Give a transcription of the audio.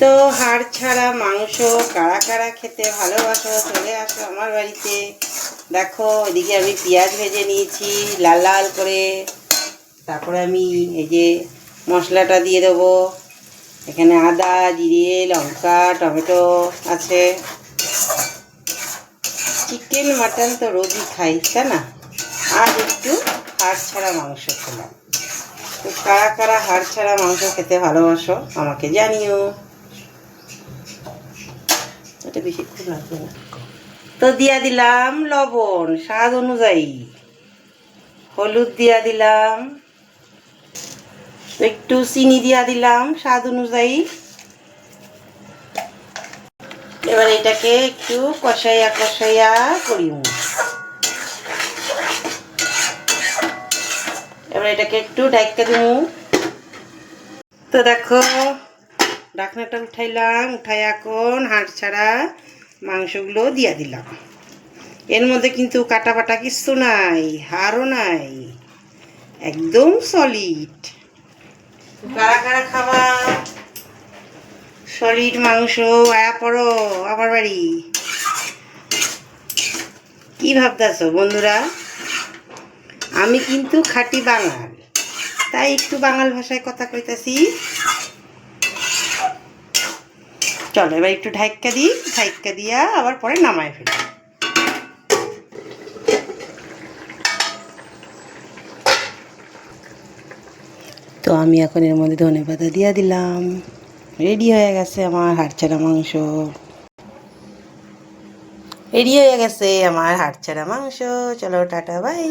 তো হাড় ছাড়া মাংস কারা কারা খেতে ভালোবাসো চলে আসো আমার বাড়িতে। দেখো এদিকে আমি পেঁয়াজ ভেজে নিয়েছি লাল লাল করে, তারপরে আমি এই যে মশলাটা দিয়ে দেবো। এখানে আদা, জিরে, লঙ্কা, টমেটো আছে। চিকেন মাটন তো রোজই খাই, তাই না? আজ একটু হাড় ছাড়া মাংস খেলাম। তো কারা কারা হাড় ছাড়া মাংস খেতে ভালোবাসো আমাকে জানিও। এটা বেশিক্ষণ লাগবে না। তো দিয়া দিলাম লবণ স্বাদ অনুযায়ী, হলুদ দিয়া দিলাম, একটু চিনি দিয়া দিলাম স্বাদ অনুযায়ী। এবার এটাকে একটু কষাইয়া কষাইয়া করিম। এবার এটাকে একটু ঢাকা দিব। তো দেখো ঢাকনাটা উঠাইলাম, উঠাই এখন হাড় ছাড়া মাংসগুলো দিয়া দিলাম। এর মধ্যে কিন্তু কাটা বাটা কিচ্ছু নাই, হাড়ও নাই, একদম সলিড। কারা কারা খাবা সলিড মাংস? আয়া পড়ো আমার বাড়ি। কি ভাবতেছো বন্ধুরা? আমি কিন্তু খাঁটি বাঙাল, তাই একটু বাঙাল ভাষায় কথা কইতাছি। চলো এবার একটু ঢাইক্কা দিই, ঢাইক্কা দিয়া আবার পরে নামায় ফেলি। তো আমি এখন এর মধ্যে ধনেপাতা দিয়া দিলাম। রেডি হয়ে গেছে আমার হাড় ছাড়া মাংস। রেডি হয়ে গেছে আমার হাড় ছাড়া মাংস। চলো টাটা বাই।